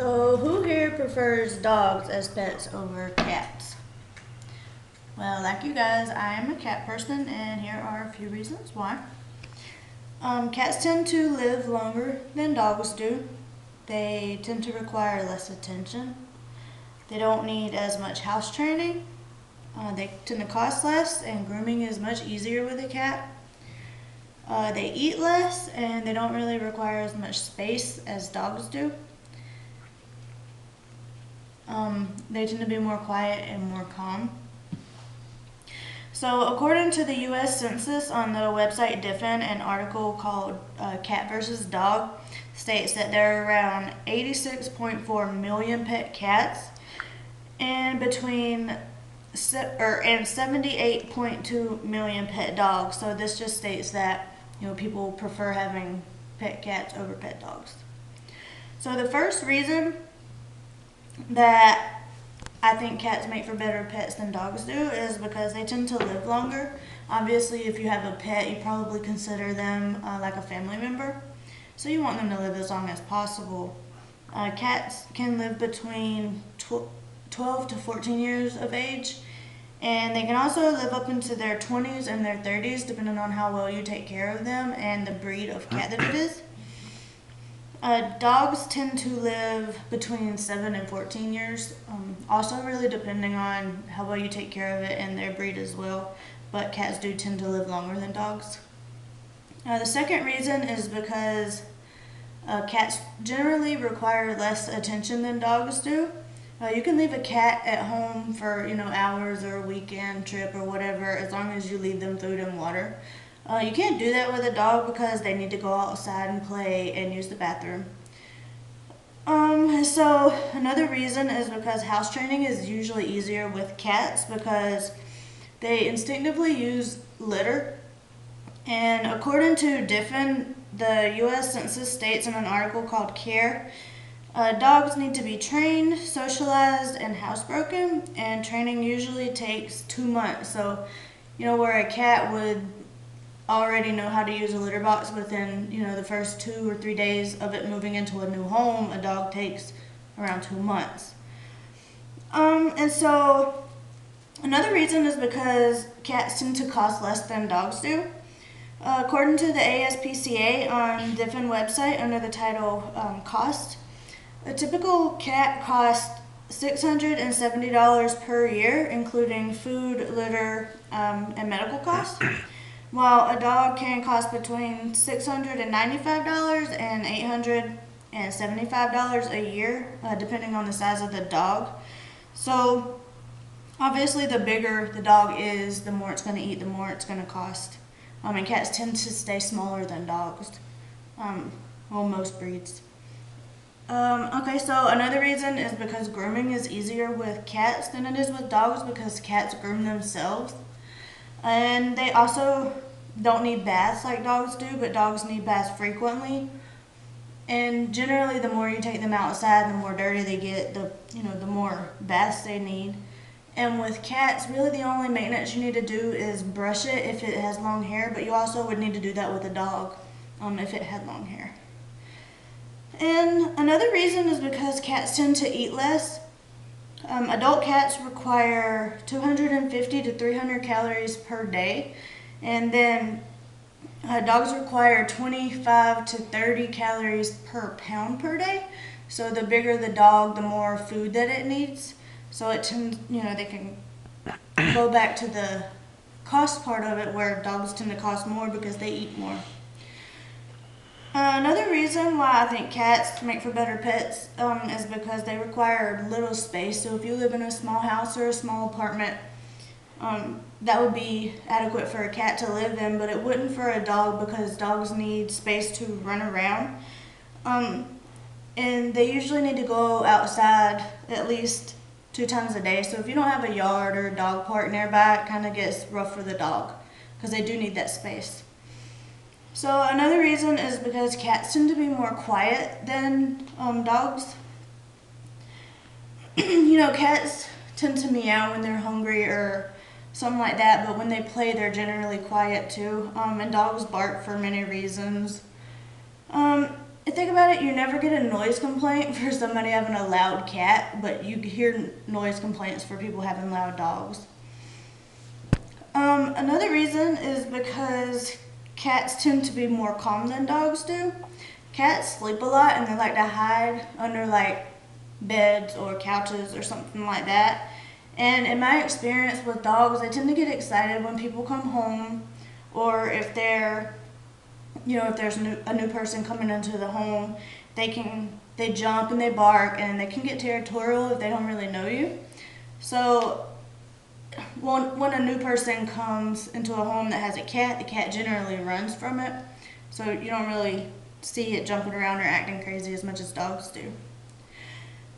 So, who here prefers dogs as pets over cats? Well, like you guys, I am a cat person, and here are a few reasons why. Cats tend to live longer than dogs do. They tend to require less attention. They don't need as much house training. They tend to cost less, and grooming is much easier with a cat. They eat less, and they don't really require as much space as dogs do. They tend to be more quiet and more calm. So according to the U.S. Census on the website Diffin, an article called Cat versus Dog states that there are around 86.4 million pet cats and between 78.2 million pet dogs. So this just states that people prefer having pet cats over pet dogs. So the first reason that I think cats make for better pets than dogs do is because they tend to live longer. Obviously, if you have a pet, you probably consider them like a family member. So you want them to live as long as possible. Cats can live between 12 to 14 years of age, and they can also live up into their 20s and their 30s depending on how well you take care of them and the breed of cat that it is. Dogs tend to live between 7 and 14 years, also really depending on how well you take care of it and their breed as well, but cats do tend to live longer than dogs. The second reason is because cats generally require less attention than dogs do. You can leave a cat at home for hours or a weekend trip or whatever, as long as you leave them food and water. You can't do that with a dog because they need to go outside and play and use the bathroom. So another reason is because house training is usually easier with cats because they instinctively use litter. And according to Diffin, the U.S. Census states in an article called Care, dogs need to be trained, socialized, and housebroken, and training usually takes 2 months. So, where a cat would already know how to use a litter box within the first 2 or 3 days of it moving into a new home, a dog takes around 2 months. And so another reason is because cats tend to cost less than dogs do. According to the ASPCA on the Diffin website under the title Cost, a typical cat costs $670 per year, including food, litter, and medical costs, while a dog can cost between $695 and $875 a year, depending on the size of the dog. So obviously the bigger the dog is, the more it's going to eat, the more it's going to cost. And cats tend to stay smaller than dogs, most breeds. Okay, so another reason is because grooming is easier with cats than it is with dogs because cats groom themselves. And they also don't need baths like dogs do, but dogs need baths frequently. And generally, the more you take them outside, the more dirty they get, the more baths they need. And with cats, really the only maintenance you need to do is brush it if it has long hair, but you also would need to do that with a dog if it had long hair. And another reason is because cats tend to eat less. Adult cats require 250 to 300 calories per day, and then dogs require 25 to 30 calories per pound per day. So the bigger the dog, the more food that it needs. So it tends, they can go back to the cost part of it where dogs tend to cost more because they eat more. Another reason why I think cats make for better pets is because they require little space. So if you live in a small house or a small apartment, that would be adequate for a cat to live in, but it wouldn't for a dog because dogs need space to run around. And they usually need to go outside at least 2 times a day. So if you don't have a yard or a dog park nearby, it kind of gets rough for the dog because they do need that space. So another reason is because cats tend to be more quiet than dogs. Cats tend to meow when they're hungry or something like that, but when they play, they're generally quiet too. And dogs bark for many reasons. think about it, you never get a noise complaint for somebody having a loud cat, but you hear noise complaints for people having loud dogs. Another reason is because cats tend to be more calm than dogs do. Cats sleep a lot and they like to hide under like beds or couches or something like that. And in my experience with dogs, they tend to get excited when people come home, or if they're, if there's a new person coming into the home, they jump and they bark and they can get territorial if they don't really know you. So when a new person comes into a home that has a cat, the cat generally runs from it. So you don't really see it jumping around or acting crazy as much as dogs do.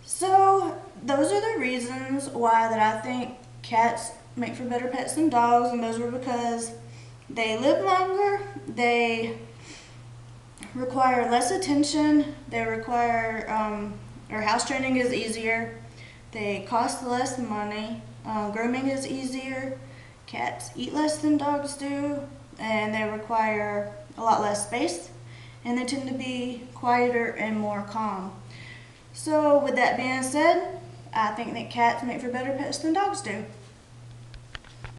So those are the reasons why that I think cats make for better pets than dogs, and those were because they live longer, they require less attention, they require, or house training is easier, they cost less money, grooming is easier, cats eat less than dogs do, and they require a lot less space, and they tend to be quieter and more calm. So with that being said, I think that cats make for better pets than dogs do.